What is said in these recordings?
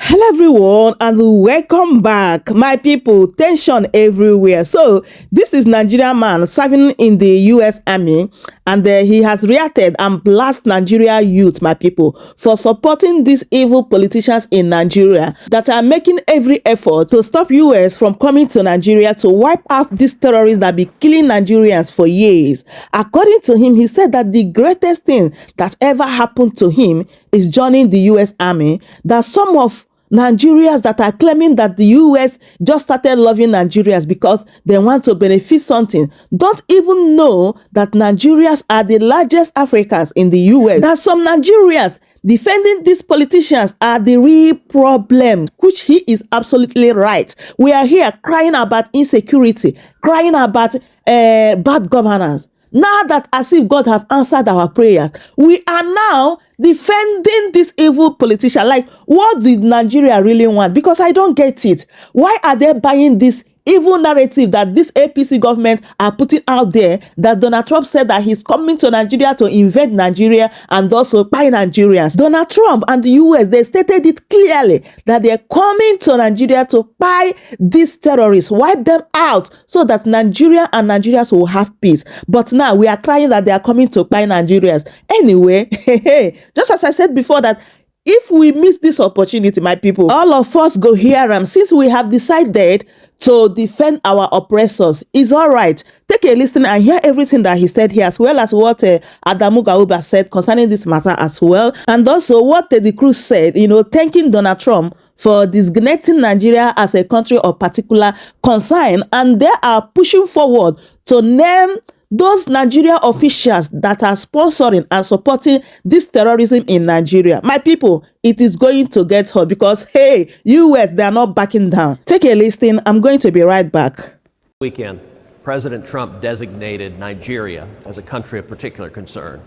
Hello everyone and welcome back. My people, tension everywhere. So this is Nigerian man serving in the U.S. Army, and he has reacted and blasted Nigeria youth, my people, for supporting these evil politicians in Nigeria that are making every effort to stop U.S. from coming to Nigeria to wipe out these terrorists that be killing Nigerians for years. According to him, he said that the greatest thing that ever happened to him is joining the U.S. Army, that some of Nigerians that are claiming that the U.S. just started loving Nigerians because they want to benefit something don't even know that Nigerians are the largest Africans in the U.S. That some Nigerians defending these politicians are the real problem, which he is absolutely right. We are here crying about insecurity, crying about bad governance. Now that as if God have answered our prayers, we are now defending this evil politician. Like, what did Nigeria really want? Because I don't get it. Why are they buying this evil narrative that this APC government are putting out there, that Donald Trump said that he's coming to Nigeria to invade Nigeria and also buy Nigerians? Donald Trump and the US, they stated it clearly that they're coming to Nigeria to buy these terrorists, wipe them out so that Nigeria and Nigerians will have peace. But now we are crying that they are coming to buy Nigerians. Anyway, just as I said before, that if we miss this opportunity, my people, all of us go hear them. Since we have decided to defend our oppressors, it's all right. Take a listen and hear everything that he said here, as well as what Adami said concerning this matter as well. And also what Ted Cruz said, thanking Donald Trump for designating Nigeria as a country of particular concern. And they are pushing forward to name those Nigeria officials that are sponsoring and supporting this terrorism in Nigeria. My people, it is going to get hot because, hey, US, they are not backing down. Take a listen. I'm going to be right back. Weekend, President Trump designated Nigeria as a country of particular concern.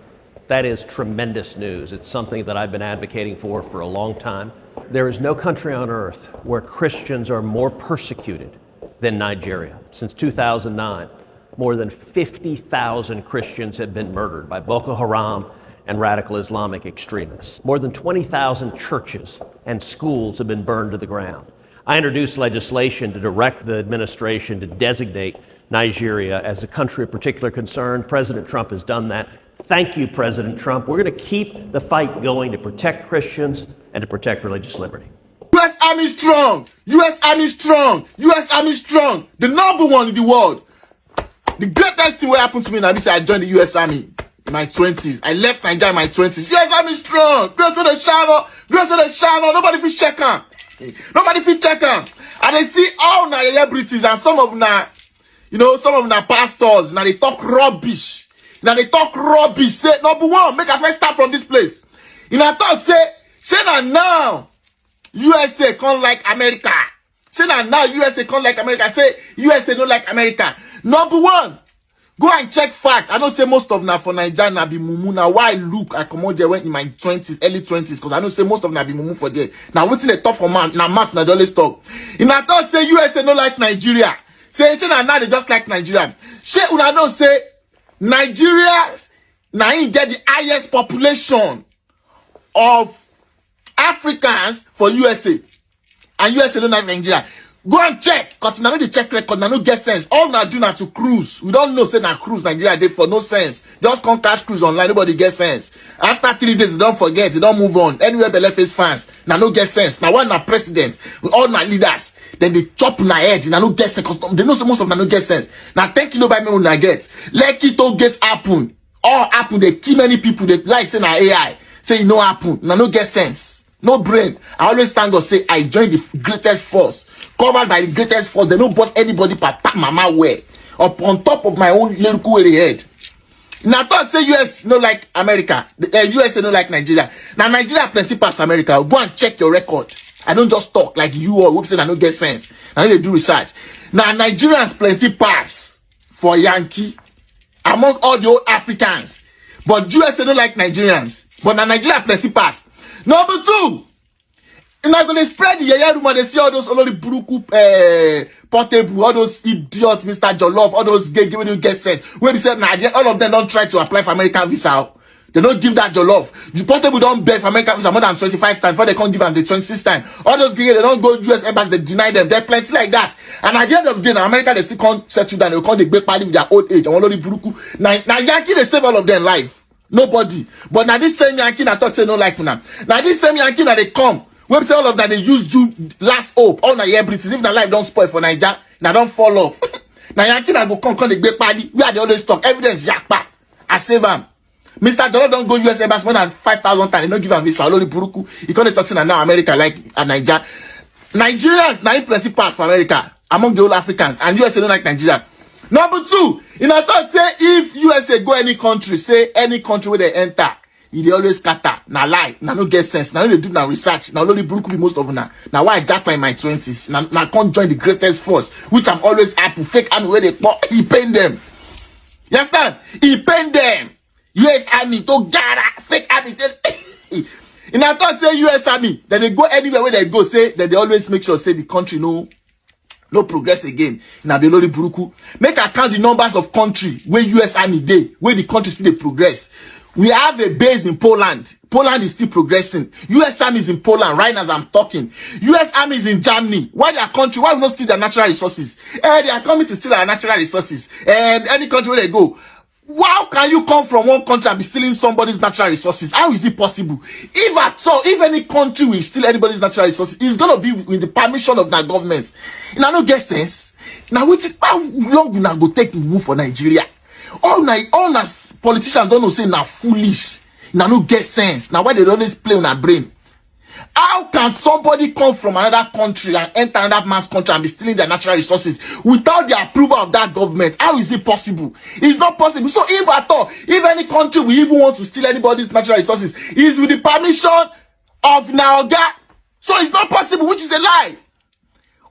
That is tremendous news. It's something that I've been advocating for a long time. There is no country on earth where Christians are more persecuted than Nigeria. Since 2009, more than 50,000 Christians have been murdered by Boko Haram and radical Islamic extremists. More than 20,000 churches and schools have been burned to the ground. I introduced legislation to direct the administration to designate Nigeria as a country of particular concern. President Trump has done that. Thank you, President Trump. We're going to keep the fight going to protect Christians and to protect religious liberty. U.S. Army strong! U.S. Army strong! U.S. Army strong! The number one in the world. The greatest thing what happened to me now, this I joined the U.S. Army in my 20s. I left Nigeria in my 20s. U.S. Army strong. Girls with the shadow. Girls with the shadow. Nobody fit check on. Nobody fit check on. And they see all na celebrities and some of na, some of na pastors. Now they talk rubbish. Say, number one, make a first start from this place. I thought, say now, USA can't like America. Say now, USA can't like America. Say, USA don't like America. Number one, go and check fact. I don't say most of na for Nigeria be mumu. Now why look, I come out there when in my 20s, early 20s, because I don't say most of na be mumu for there. Now what's in the top for man? Now maths na always talk. I thought say USA don't like Nigeria. Say now they just like Nigeria. Say una don't say Nigeria now in get the highest population of Africans for USA. And USA don't like Nigeria. Go and check, because now the check record, now no get sense. All now do now to cruise. We don't know say na cruise Nigeria did for no sense. Just come cash cruise online, nobody get sense. After 3 days, they don't forget, they don't move on. Anywhere they left face fans, now no get sense. Now one na president, with all my leaders, then they chop na head, now no get sense, because they know so most of them no get sense. Now 10 kilo by me when I get. Like it all get happen. All happen, they kill many people, they like say na AI. Say it no happen, now no get sense. No brain. I always thank God, say I joined the greatest force. Covered by the greatest force. They don't bought anybody papa mama wear. Up on top of my own lyrical head. Now thought say US no like America. US no like Nigeria. Now Nigeria plenty past America. Go and check your record. I don't just talk like you or who say I don't get sense. I need to do research. Now Nigerians plenty pass for Yankee among all the old Africans. But US no like Nigerians. But now Nigeria plenty pass. Number two, you're not gonna spread the yaya rumor. They see all those only buruku portable, all those idiots, Mr. Jollof, all those gay giving you get sense. When they said nah, all of them don't try to apply for American visa. They don't give that jollof. You Portable don't beg for American visa more than 25 times before they can't give them the 26th time. All those people, they don't go US embassy, they deny them. There are plenty like that. And at the end of the day, now America, they still can't settle down. They can't they big party with their old age. Now Yankee, they save all of them life. Nobody. But now this same Yankee, I thought say no like me now. Now this same Yankee, now they come. We say all of that, they use June last hope. All na year British. If the life don't spoil for Nigeria, now don't fall off. Now Yankee, now go come the big party. We are the always talk. Evidence, yakpa. I save them. Mr. Dollar don't go US embassy more than 5,000 times. They don't give him visa. Only Buruku. He can't talk to now America like Nigeria. Nigerians now plenty pass for America among the old Africans, and USA don't like Nigeria. Number two, in a thought say if USA go any country, say any country where they enter, they always scatter. Now lie, now no get sense. Now they do now research. Now only Buruku be most of them. Now why I jack in my 20s? Now I can't join the greatest force, which I'm always happy. Fake army where they he pain them. You understand? He pain them. US Army to gather fake army. In a thought say US Army, then they go anywhere where they go, say that they always make sure say the country no progress again. Now the lowly Buruku. Make account the numbers of country where US Army day, where the country still they progress. We have a base in Poland. Poland is still progressing. US Army is in Poland right now as I'm talking. US Army is in Germany. Why their country? Why we not steal their natural resources? They are coming to steal our natural resources. And any country where they go. How can you come from one country and be stealing somebody's natural resources? How is it possible? If at all, if any country will steal anybody's natural resources, it's going to be with the permission of that government. Now, no get sense. Now, how long will I go take move for Nigeria? All politicians don't know say now foolish. Now, no get sense. Now, why they always play on our brain? How can somebody come from another country and enter another man's country and be stealing their natural resources without the approval of that government? How is it possible? It's not possible. So if at all, if any country will even want to steal anybody's natural resources, it's with the permission of Naoga. So it's not possible, which is a lie.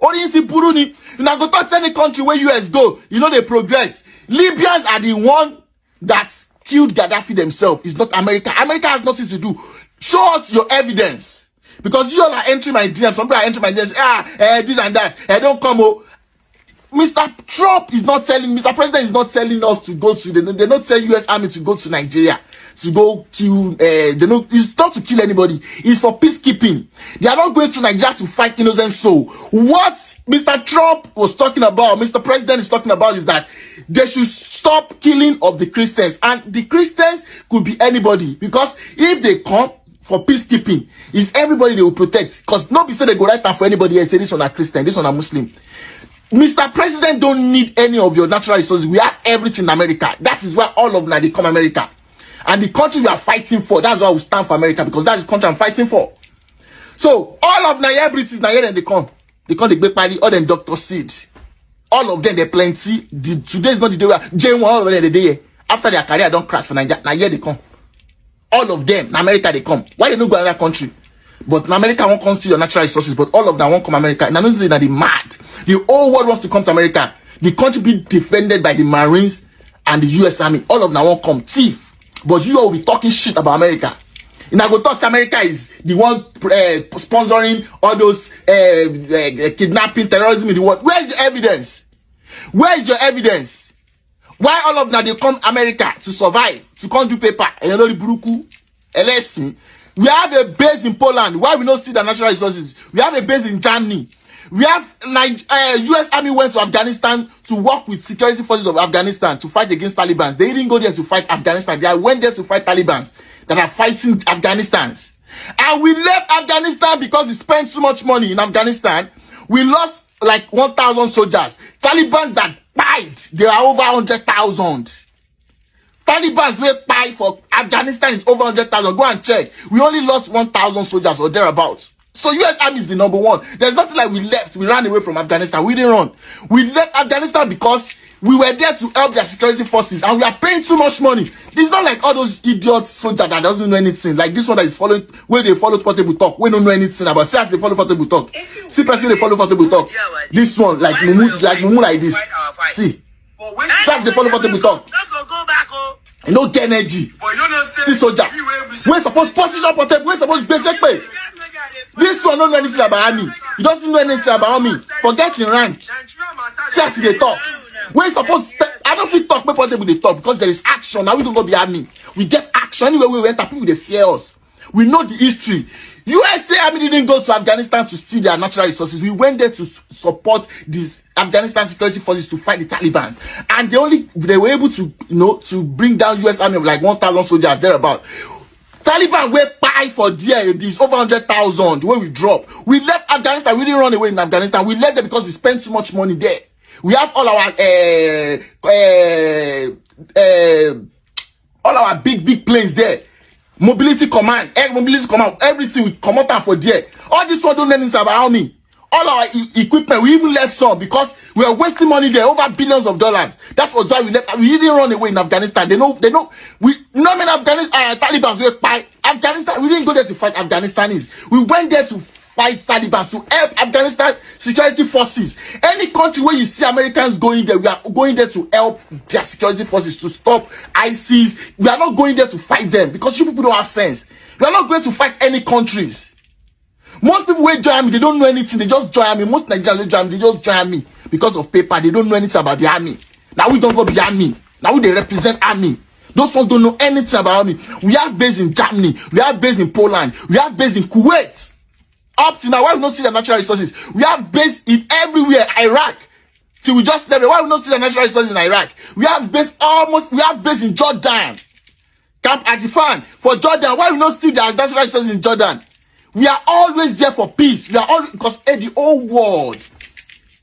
Only in Burundi, you now go talk to any country where US go, you know they progress. Libyans are the one that killed Gaddafi themselves. It's not America. America has nothing to do. Show us your evidence. Because you all are entering my DMs. Some people are entering my DMs. This and that. Don't come. Mr. Trump is not telling, Mr. President is not telling us to go to, they not tell US Army to go to Nigeria, to go kill, it's not to kill anybody. It's for peacekeeping. They are not going to Nigeria to fight innocent soul. What Mr. Trump was talking about, Mr. President is talking about is that they should stop killing of the Christians. And the Christians could be anybody. Because if they come, for peacekeeping, is everybody they will protect. Because nobody said they go right now for anybody else. Say this one a Christian, this one a Muslim. Mr. President don't need any of your natural resources. We have everything in America. That is why all of now they come America. And the country we are fighting for, that's why we stand for America. Because that's the country I'm fighting for. So all of Nigeria British, Nigeria they come. They come the big party, all them Dr. Seed. All of them they plenty. Today is not the day where J1 all of them the day. After their career don't crash for Nigeria. Now here they come. All of them, in America they come. Why they don't go to another country? But in America won't come steal your natural resources, but all of them won't come America. And I don't say that they mad. The whole world wants to come to America. The country be defended by the Marines and the US Army. All of them won't come. Thief. But you all will be talking shit about America. And I go talk to America is the one sponsoring all those kidnapping, terrorism in the world. Where's the evidence? Where is your evidence? Why all of them they come America to survive, to come do paper? And you know the Buruku, LSC. We have a base in Poland. Why we not steal the natural resources? We have a base in Germany. We have US Army went to Afghanistan to work with security forces of Afghanistan to fight against Taliban. They didn't go there to fight Afghanistan. They went there to fight Taliban that are fighting Afghanistan. And we left Afghanistan because we spent too much money in Afghanistan. We lost like 1,000 soldiers. Taliban that died, they are over 100,000. Taliban's way pay for Afghanistan is over 100,000. Go and check. We only lost 1,000 soldiers or thereabouts. So US Army is the number one. There's nothing like we left. We ran away from Afghanistan. We didn't run. We left Afghanistan because we were there to help their security forces and we are paying too much money. It's not like all those idiot soldiers that doesn't know anything. Like this one that is following, where they follow Portable Talk. We don't know anything about. See as they follow Portable Talk. See person they follow Portable Talk. This one, like Mumu like this. See. See as they follow Portable Talk. No get energy. See soldier. We're supposed to position Portable. We're supposed to basic pay. This one don't know anything about me. He doesn't know anything about me. Forget in rank. See as they talk. We're supposed to, I don't feel talk, but Portable they talk because there is action. Now we don't go behind me. We get action. action. Anywhere we went, people they fear us. We know the history. USA Army didn't go to Afghanistan to steal their natural resources. We went there to support these Afghanistan security forces to fight the Taliban. And they were able to, to bring down US Army of like 1,000 soldiers thereabout. Taliban were buy for there, this over 100,000 when we drop. We left Afghanistan. We didn't run away in Afghanistan. We left there because we spent too much money there. We have all our big planes there. Mobility command, air mobility command, everything we come out for there. All this one don't learn about army. All our equipment, we even left some because we are wasting money there, over billions of dollars. That was why we left. We didn't run away in Afghanistan. They know. We not in Afghanistan. Taliban were fight Afghanistan. We didn't go there to fight Afghanistanis. We went there to fight Taliban, to help Afghanistan security forces. Any country where you see Americans going there, we are going there to help their security forces to stop ISIS. We are not going there to fight them because you people don't have sense. We are not going to fight any countries. Most people who join me, they don't know anything. They just join me. Most Nigerians join me, they just join me because of paper. They don't know anything about the army. Now we don't go be army. Now we they represent army. Those ones don't know anything about army. We have base in Germany. We have base in Poland. We have base in Kuwait. Up to now, why we not see the natural resources? We have base in everywhere. Iraq. Till we just left. Why we not see the natural resources in Iraq? We have base in Jordan. Camp Adifan for Jordan. Why we not see the natural resources in Jordan? We are always there for peace. We are always, because the whole world,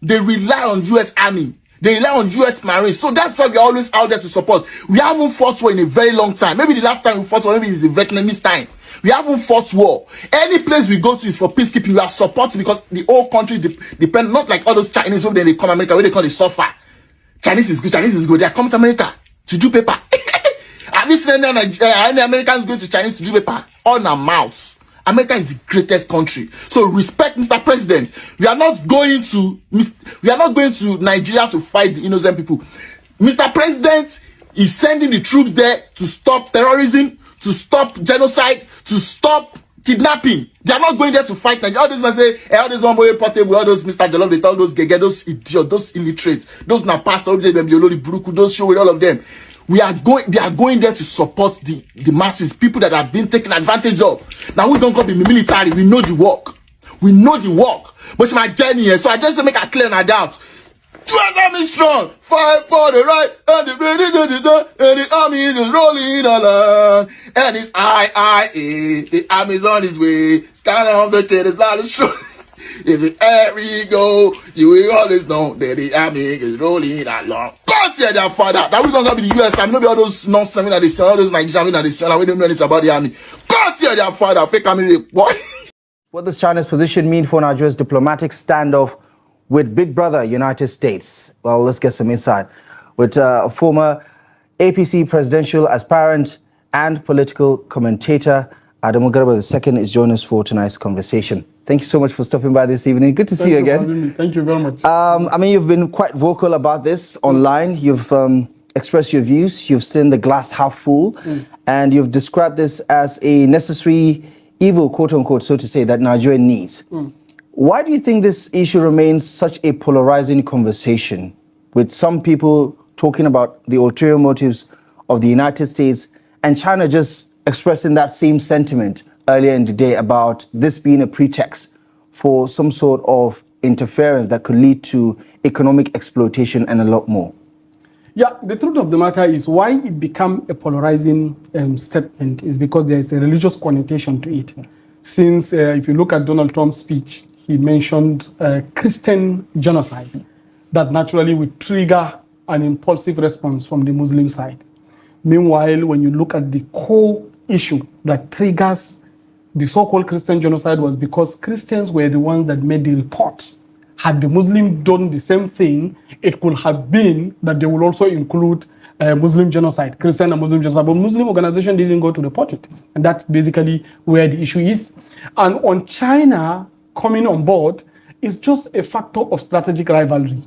they rely on US Army. They rely on US Marines. So that's why we are always out there to support. We haven't fought war in a very long time. Maybe the last time we fought war, maybe it's the Vietnamese time. We haven't fought war. Any place we go to is for peacekeeping. We are supporting because the whole country depend, not like all those Chinese who they come America, where they call it suffer. Chinese is good. They are coming to America to do paper. Have you seen any Americans going to Chinese to do paper? On our mouths. America is the greatest country. So respect Mr. President. We are not going to Nigeria to fight the innocent people. Mr. President is sending the troops there to stop terrorism, to stop genocide, to stop kidnapping. They are not going there to fight Nigeria. All this I say, all those Omboye Portable, all those Mr. Jalov, they tell those gege, those idiots, those illiterates, those na pastor, those show with all of them. They are going there to support the masses, people that have been taken advantage of. Now we don't go be military, we know the work. We know the work. But it's my journey here, so I just make a clear and doubt. US Army strong, fight for the right, and the army is rolling along. And it's IIA, the army's on his way. Sky of the kid is not as strong. If the air we go, you will always know that the army is rolling along. God tell their father that we're gonna be the US Army, not be all those nonsense that they sell, all those Nigerian that they sell, and we don't know anything about the army. God tell their father, fake army, boy. What does China's position mean for Nigeria's diplomatic standoff with Big Brother United States? Well, let's get some insight with former APC presidential aspirant and political commentator Adami II is joining us for tonight's conversation. Thank you so much for stopping by this evening. Good to see you again. Thank you very much. I mean, you've been quite vocal about this online. You've expressed your views. You've seen the glass half full, and you've described this as a necessary evil, quote unquote, so to say, that Nigeria needs. Why do you think this issue remains such a polarizing conversation, with some people talking about the ulterior motives of the United States and China just expressing that same sentiment earlier in the day about this being a pretext for some sort of interference that could lead to economic exploitation and a lot more? Yeah, the truth of the matter is why it became a polarizing statement is because there is a religious connotation to it. Since if you look at Donald Trump's speech, he mentioned Christian genocide that naturally would trigger an impulsive response from the Muslim side. Meanwhile, when you look at the core issue that triggers the so-called Christian genocide was because Christians were the ones that made the report. Had the Muslim done the same thing, it could have been that they will also include Muslim genocide, Christian and Muslim genocide. But Muslim organization didn't go to report it. And that's basically where the issue is. And on China coming on board is just a factor of strategic rivalry.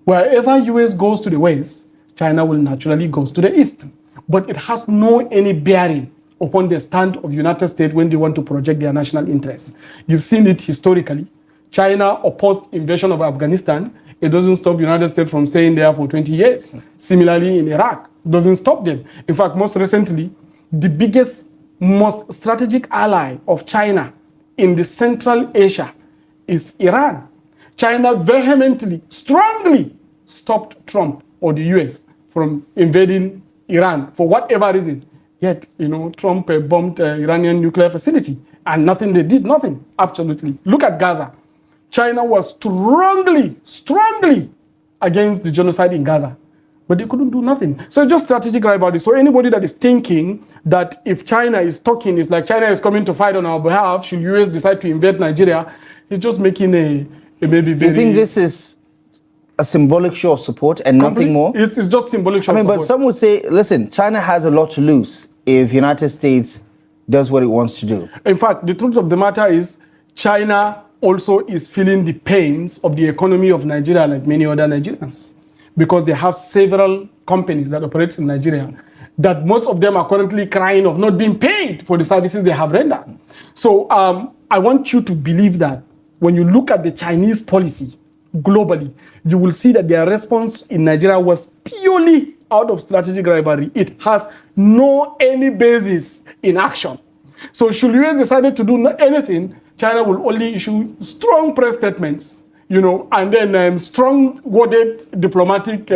Wherever US goes to the west, China will naturally go to the east. But it has no any bearing upon the stand of United States when they want to project their national interests. You've seen it historically. China opposed invasion of Afghanistan. It doesn't stop United States from staying there for 20 years. Similarly, in Iraq, it doesn't stop them. In fact, most recently, the biggest, most strategic ally of China in the Central Asia is Iran. China vehemently, strongly stopped Trump or the US from invading Iran for whatever reason. Yet, Trump bombed Iranian nuclear facility and nothing, they did nothing, absolutely. Look at Gaza. China was strongly against the genocide in Gaza, but they couldn't do nothing. So it's just strategic rivalry. So anybody that is thinking that if China is talking, it's like China is coming to fight on our behalf, should US decide to invade Nigeria, it's just making a maybe very... You think this is a symbolic show of support and nothing more? It's just symbolic show of support. But some would say, listen, China has a lot to lose if United States does what it wants to do. In fact, the truth of the matter is China also is feeling the pains of the economy of Nigeria like many other Nigerians, because they have several companies that operate in Nigeria that most of them are currently crying of not being paid for the services they have rendered. So I want you to believe that when you look at the Chinese policy globally, you will see that their response in Nigeria was purely out of strategic rivalry. It has any basis in action. So should US decide to do anything, China will only issue strong press statements, and then strong worded diplomatic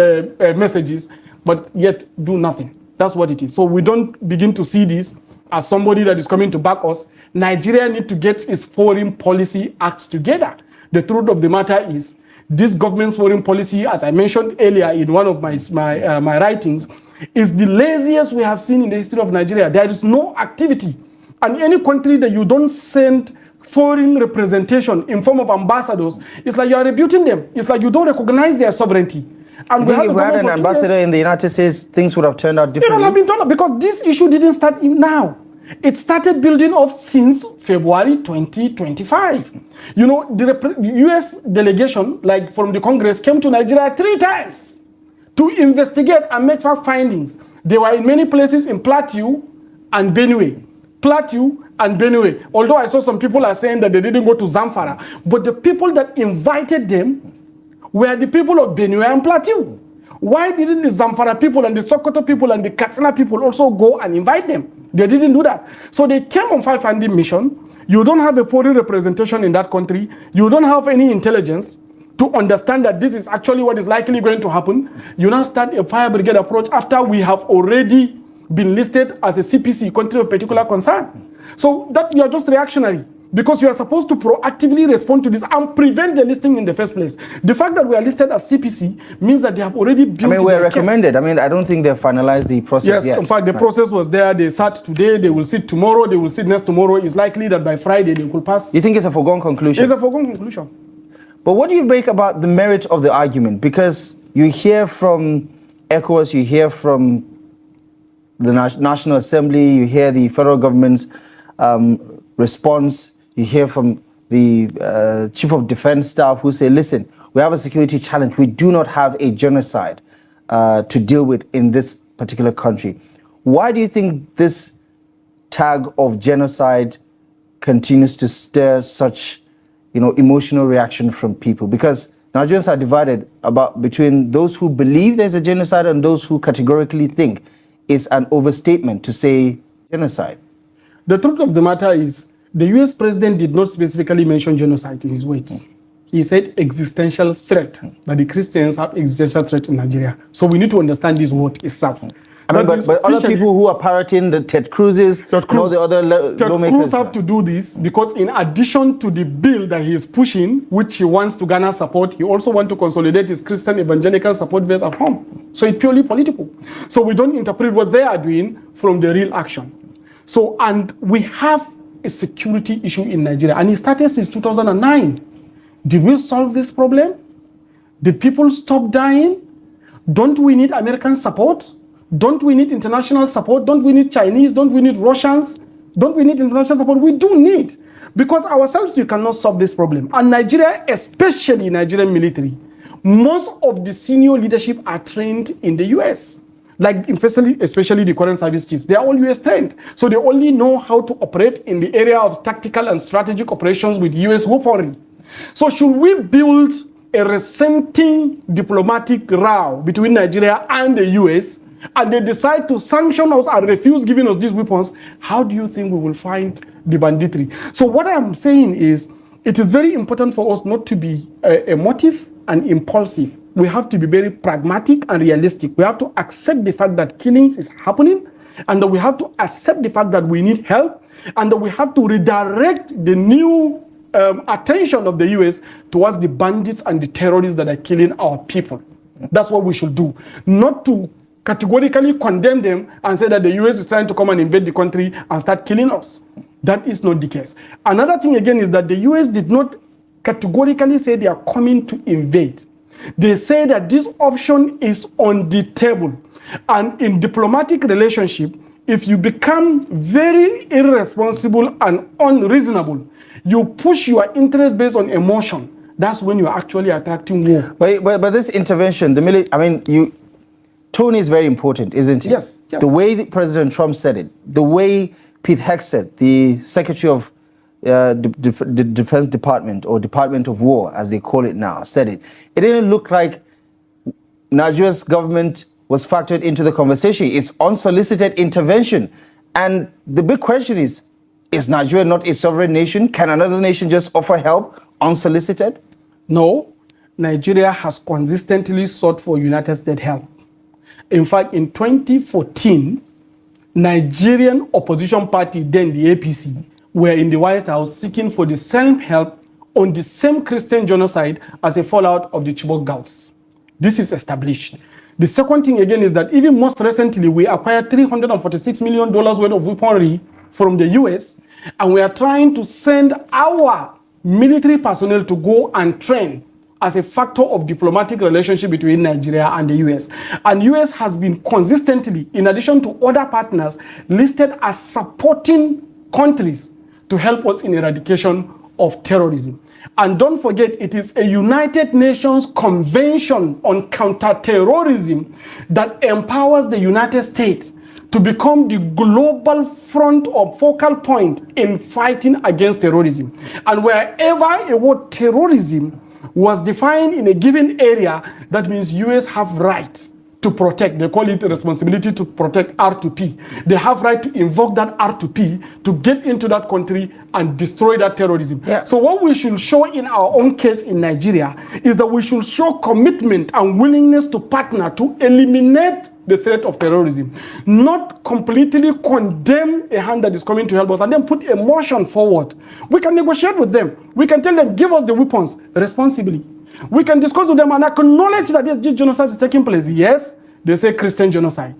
messages, but yet do nothing. That's what it is. So we don't begin to see this as somebody that is coming to back us. Nigeria needs to get its foreign policy acts together. The truth of the matter is, this government's foreign policy, as I mentioned earlier in one of my writings, is the laziest we have seen in the history of Nigeria. There is no activity. And any country that you don't send foreign representation in form of ambassadors, it's like you are rebuting them. It's like you don't recognize their sovereignty. And you think if we had an ambassador in the United States, things would have turned out differently? It would have been turned out, because this issue didn't start now. It started building up since February 2025. The US delegation, like from the Congress, came to Nigeria 3 times to investigate and make fact findings. They were in many places in Plateau and Benue. Although I saw some people are saying that they didn't go to Zamfara, but the people that invited them were the people of Benue and Plateau. Why didn't the Zamfara people and the Sokoto people and the Katsina people also go and invite them? They didn't do that. So they came on fact-finding mission. You don't have a foreign representation in that country. You don't have any intelligence to understand that this is actually what is likely going to happen. You now start a fire brigade approach after we have already been listed as a CPC, country of particular concern. So that you are just reactionary, because you are supposed to proactively respond to this and prevent the listing in the first place. The fact that we are listed as CPC means that they have already built we're recommended. Case. I don't think they've finalized the process yet. Yes, in fact, the process was there. They sat today, they will sit tomorrow, they will sit next tomorrow. It's likely that by Friday they will pass. You think it's a foregone conclusion? It's a foregone conclusion. But what do you make about the merit of the argument? Because you hear from ECOWAS, you hear from the National Assembly, you hear the federal government's response, you hear from the Chief of Defense Staff who say, listen, we have a security challenge. We do not have a genocide to deal with in this particular country. Why do you think this tag of genocide continues to stir such, emotional reaction from people? Because Nigerians are divided between those who believe there's a genocide and those who categorically think it's an overstatement to say genocide. The truth of the matter is, the US president did not specifically mention genocide in his words. He said existential threat, that the Christians have existential threat in Nigeria. So we need to understand this word itself. But other people who are parroting the Ted Cruz's, all the other lawmakers. Ted Cruz have to do this because in addition to the bill that he is pushing, which he wants to garner support, he also wants to consolidate his Christian evangelical support base at home. So it's purely political. So we don't interpret what they are doing from the real action. So, and we have a security issue in Nigeria, and it started since 2009. Did we solve this problem? Did people stop dying? Don't we need American support? Don't we need international support? Don't we need Chinese? Don't we need Russians? Don't we need international support? We do need, because ourselves you cannot solve this problem. And Nigeria, especially Nigerian military, most of the senior leadership are trained in the US. Like especially the current service chiefs, they are all US trained. So they only know how to operate in the area of tactical and strategic operations with US weaponry. So should we build a resenting diplomatic row between Nigeria and the US and they decide to sanction us and refuse giving us these weapons, how do you think we will find the banditry? So what I'm saying is, it is very important for us not to be emotive and impulsive. We have to be very pragmatic and realistic. We have to accept the fact that killings is happening, and that we have to accept the fact that we need help, and that we have to redirect the new attention of the US towards the bandits and the terrorists that are killing our people. That's what we should do. Not to categorically condemn them and say that the US is trying to come and invade the country and start killing us. That is not the case. Another thing again is that the US did not categorically say they are coming to invade. They say that this option is on the table. And in diplomatic relationship, if you become very irresponsible and unreasonable, you push your interest based on emotion, that's when you're actually attracting war. But this intervention, tone is very important, isn't it? Yes. The way President Trump said it, the way Pete Hegseth, the Secretary of the Defense Department, or Department of War, as they call it now, said it. It didn't look like Nigeria's government was factored into the conversation. It's unsolicited intervention. And the big question is Nigeria not a sovereign nation? Can another nation just offer help unsolicited? No. Nigeria has consistently sought for United States help. In fact, in 2014, Nigerian opposition party, then the APC, were in the White House seeking for the same help on the same Christian genocide as a fallout of the Chibok girls. This is established. The second thing again is that even most recently, we acquired $346 million worth of weaponry from the US, and we are trying to send our military personnel to go and train as a factor of diplomatic relationship between Nigeria and the US. And US has been consistently, in addition to other partners, listed as supporting countries to help us in eradication of terrorism. And don't forget, it is a United Nations Convention on Counterterrorism that empowers the United States to become the global front or focal point in fighting against terrorism. And wherever a word terrorism was defined in a given area, that means US have right to protect. They call it a responsibility to protect R2P. They have right to invoke that R2P to get into that country and destroy that terrorism. Yeah. So what we should show in our own case in Nigeria is that we should show commitment and willingness to partner to eliminate the threat of terrorism, not completely condemn a hand that is coming to help us and then put emotion forward. We can negotiate with them. We can tell them, give us the weapons responsibly. We can discuss with them and acknowledge that this genocide is taking place. Yes, they say Christian genocide.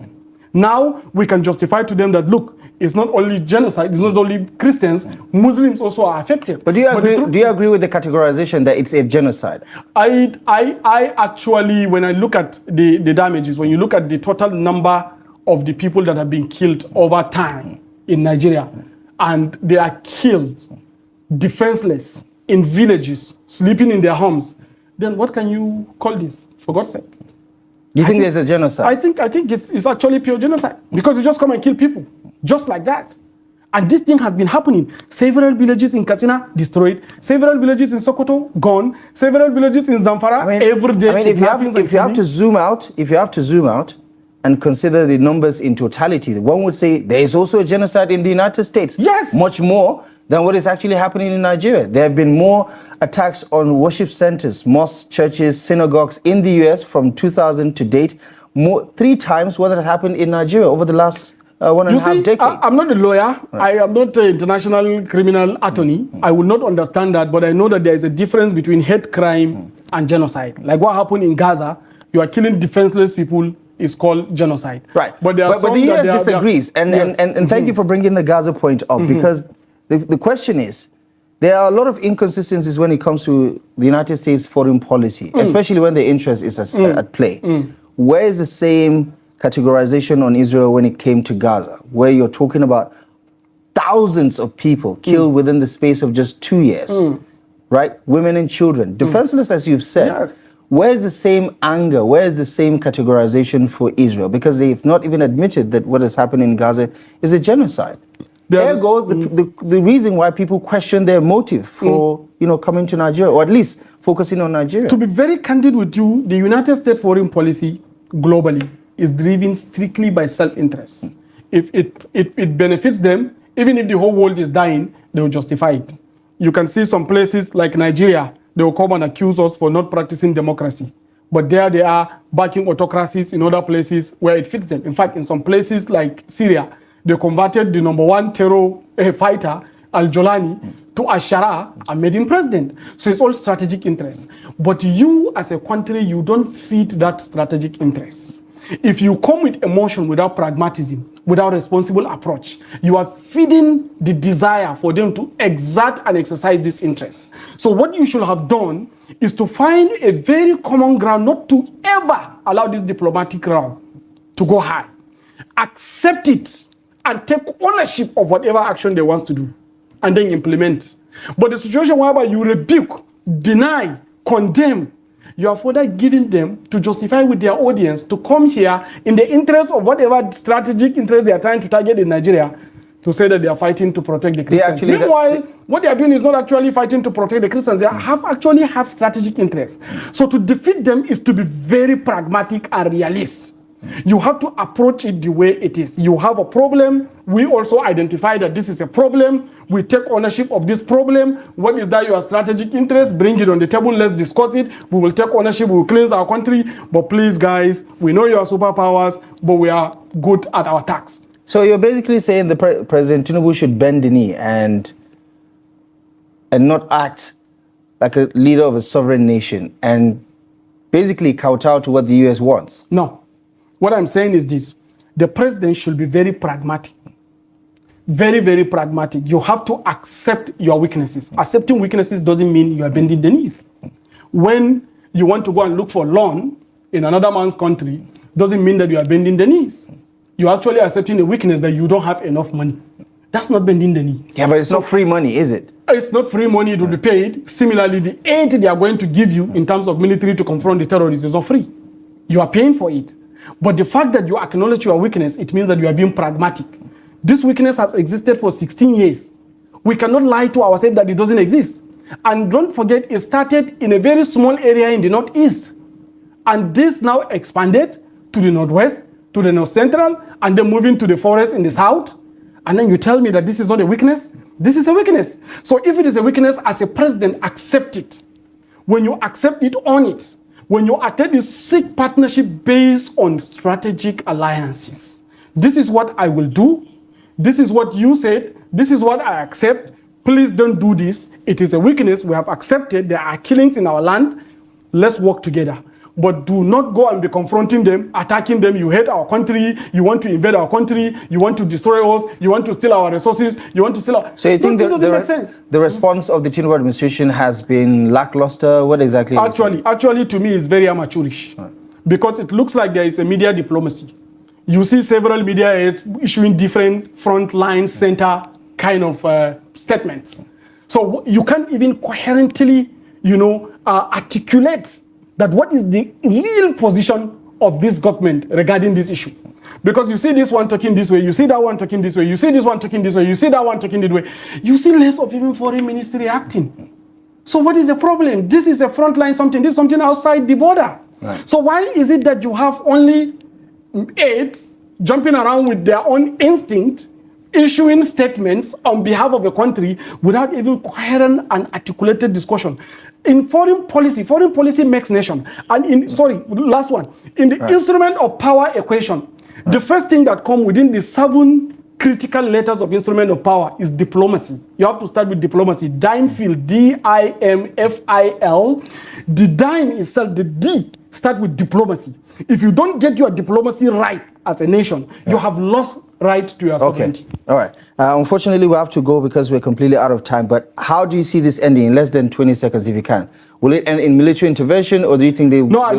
Now we can justify to them that, look, it's not only genocide, it's not only Christians, Muslims also are affected. But do you agree with the categorization that it's a genocide? I actually, when I look at the damages, when you look at the total number of the people that have been killed over time in Nigeria, and they are killed defenseless in villages, sleeping in their homes, then what can you call this, for God's sake? Do you think there's a genocide? I think it's actually pure genocide, because you just come and kill people, just like that. And this thing has been happening. Several villages in Katsina destroyed, several villages in Sokoto gone, several villages in Zamfara every day. I mean, if you have to zoom out and consider the numbers in totality, one would say there is also a genocide in the United States. Yes. Much more than what is actually happening in Nigeria. There have been more attacks on worship centers, mosques, churches, synagogues in the US from 2000 to date, 3 times what had happened in Nigeria over the last 1.5 decades. I'm not a lawyer. Right. I am not an international criminal attorney. I will not understand that, but I know that there is a difference between hate crime and genocide. Like what happened in Gaza, you are killing defenseless people, is called genocide. Right. But the US disagrees. And thank you for bringing the Gaza point up, because the question is, there are a lot of inconsistencies when it comes to the United States foreign policy, especially when the interest is at play. Where is the same categorization on Israel when it came to Gaza, where you're talking about thousands of people killed within the space of just 2 years, right? Women and children, defenseless as you've said. Yes. Where's the same anger? Where's the same categorization for Israel? Because they've not even admitted that what has happened in Gaza is a genocide. Ergo, the reason why people question their motive for coming to Nigeria, or at least focusing on Nigeria. To be very candid with you, the United States foreign policy globally is driven strictly by self-interest. If it benefits them, even if the whole world is dying, they will justify it. You can see some places like Nigeria, they will come and accuse us for not practicing democracy. But there they are backing autocracies in other places where it fits them. In fact, in some places like Syria, they converted the #1 terror fighter, Al-Jolani, to Ashara and made him president. So it's all strategic interests. But you as a country, you don't feed that strategic interest. If you come with emotion without pragmatism, without responsible approach, you are feeding the desire for them to exert and exercise this interest. So what you should have done is to find a very common ground, not to ever allow this diplomatic round to go high. Accept it and take ownership of whatever action they want to do, and then implement. But the situation whereby you rebuke, deny, condemn, you are further giving them to justify with their audience to come here in the interest of whatever strategic interest they are trying to target in Nigeria, to say that they are fighting to protect the Christians. Meanwhile, what they are doing is not actually fighting to protect the Christians. They actually have strategic interests. So to defeat them is to be very pragmatic and realist. You have to approach it the way it is. You have a problem. We also identify that this is a problem. We take ownership of this problem. What is that your strategic interest? Bring it on the table. Let's discuss it. We will take ownership. We will cleanse our country. But please, guys, we know you are superpowers, but we are good at our task. So you're basically saying the President Tinubu should bend the knee and not act like a leader of a sovereign nation and basically kowtow to what the U.S. wants. No. What I'm saying is this. The president should be very pragmatic. Very, very pragmatic. You have to accept your weaknesses. Accepting weaknesses doesn't mean you are bending the knees. When you want to go and look for loan in another man's country, doesn't mean that you are bending the knees. You're actually accepting a weakness that you don't have enough money. That's not bending the knee. Yeah, but it's not free money, is it? It's not free money, it will be paid. Similarly, the aid they are going to give you in terms of military to confront the terrorists is not free. You are paying for it. But the fact that you acknowledge your weakness, it means that you are being pragmatic. This weakness has existed for 16 years. We cannot lie to ourselves that it doesn't exist. And don't forget, it started in a very small area in the northeast. And this now expanded to the northwest, to the north central, and then moving to the forest in the south. And then you tell me that this is not a weakness? This is a weakness. So if it is a weakness, as a president, accept it. When you accept it, own it. When you attempt to seek partnership based on strategic alliances. This is what I will do. This is what you said. This is what I accept. Please don't do this. It is a weakness. We have accepted there are killings in our land. Let's work together. But do not go and be confronting them, attacking them. You hate our country. You want to invade our country. You want to destroy us. You want to steal our resources. You want to steal our... So you think the response of the Tinubu administration has been lackluster? What exactly? Actually, to me, it's very amateurish. Right. Because it looks like there is a media diplomacy. You see several media issuing different front line center kind of statements. So you can't even coherently, articulate that what is the real position of this government regarding this issue. Because you see this one talking this way, you see that one talking this way, you see this one talking this way, you see that one talking this way. You see less of even foreign ministry acting. So what is the problem? This is a frontline something. This is something outside the border. Right. So why is it that you have only aides jumping around with their own instinct, issuing statements on behalf of a country without even coherent and articulated discussion? In foreign policy makes nation. And in last one, in the instrument of power equation, the first thing that comes within the 7 critical letters of instrument of power is diplomacy. You have to start with diplomacy. Dimefil, D-I-M-F-I-L. The dime itself, the D, start with diplomacy. If you don't get your diplomacy right as a nation, you have lost right to your sovereignty. Okay. All right. Unfortunately, we have to go because we're completely out of time. But how do you see this ending in less than 20 seconds, if you can? Will it end in military intervention, or do you think they? No, I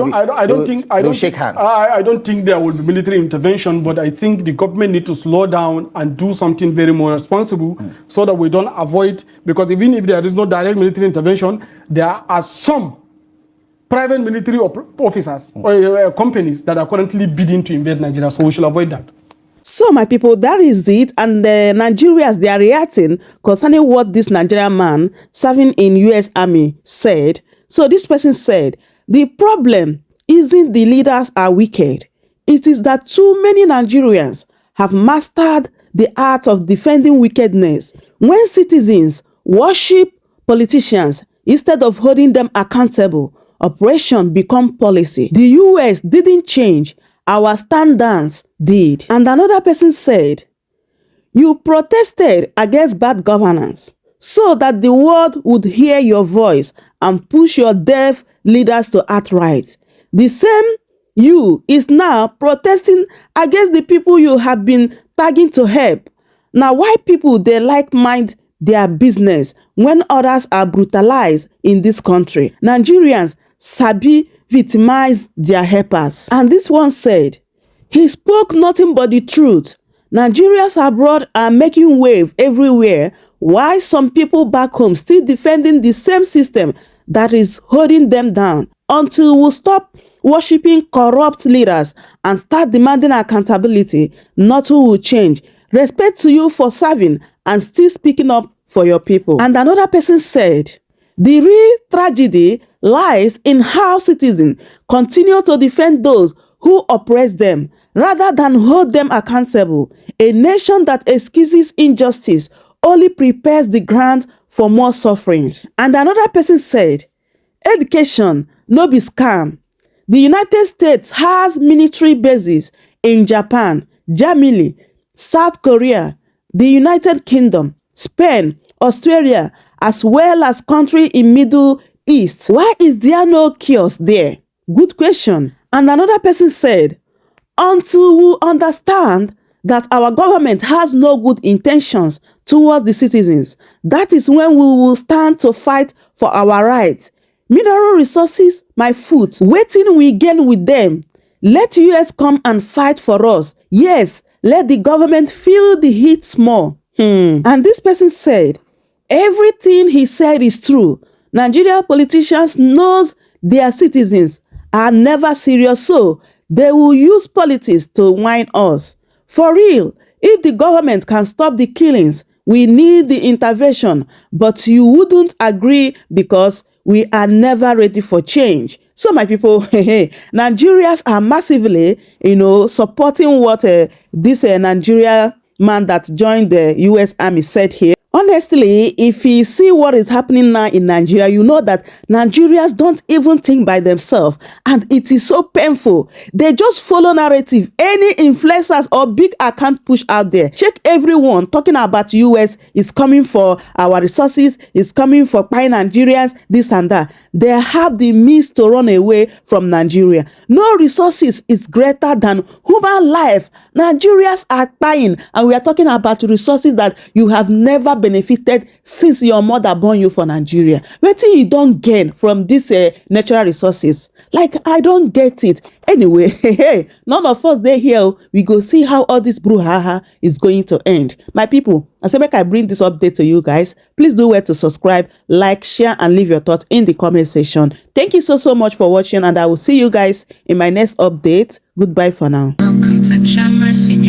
don't think. They'll shake hands. I don't think there will be military intervention, but I think the government need to slow down and do something very more responsible, so that we don't avoid. Because even if there is no direct military intervention, there are some private military officers or companies that are currently bidding to invade Nigeria. So we should avoid that. So, my people, that is it. And the Nigerians, they are reacting concerning what this Nigerian man serving in U.S. Army said. So this person said, the problem isn't the leaders are wicked. It is that too many Nigerians have mastered the art of defending wickedness. When citizens worship politicians instead of holding them accountable, operation become policy. The U.S. didn't change, our standards did. And another person said, you protested against bad governance so that the world would hear your voice and push your deaf leaders to act right. The same you is now protesting against the people you have been tagging to help. Now, why people they like mind their business when others are brutalized in this country? Nigerians sabi victimize their helpers. And this one said, he spoke nothing but the truth. Nigerians abroad are making wave everywhere, while some people back home still defending the same system that is holding them down. Until we stop worshiping corrupt leaders and start demanding accountability, nothing will change. Respect to you for serving and still speaking up for your people. And another person said, the real tragedy lies in how citizens continue to defend those who oppress them rather than hold them accountable. A nation that excuses injustice only prepares the ground for more sufferings. And another person said, education no be scam. The United States has military bases in Japan, Germany, South Korea, the United Kingdom, Spain, Australia, as well as countries in Middle East. Why is there no chaos there? Good question. And another person said, until we understand that our government has no good intentions towards the citizens, that is when we will stand to fight for our rights. Mineral resources, my food, waiting we gain with them. Let US come and fight for us. Yes, let the government feel the heat small. And this person said, everything he said is true. Nigeria politicians knows their citizens are never serious, so they will use politics to whine us. For real, if the government can stop the killings, we need the intervention, but you wouldn't agree because we are never ready for change. So my people, Nigerians are massively, supporting what this Nigeria man that joined the U.S. Army said here. Honestly, if you see what is happening now in Nigeria, you know that Nigerians don't even think by themselves, and it is so painful. They just follow narrative. Any influencers or big account push out there, check everyone talking about US is coming for our resources, is coming for buying Nigerians, this and that. They have the means to run away from Nigeria. No resources is greater than human life. Nigerians are buying, and we are talking about resources that you have never benefited since your mother born you for Nigeria. Wetin you don't gain from these natural resources? Like, I don't get it. Anyway, none of us there here, we go see how all this brouhaha is going to end. My people, I say make I bring this update to you guys. Please do well to subscribe, like, share, and leave your thoughts in the comment section. Thank you so much for watching, and I will see you guys in my next update. Goodbye for now. Welcome to Terrorism.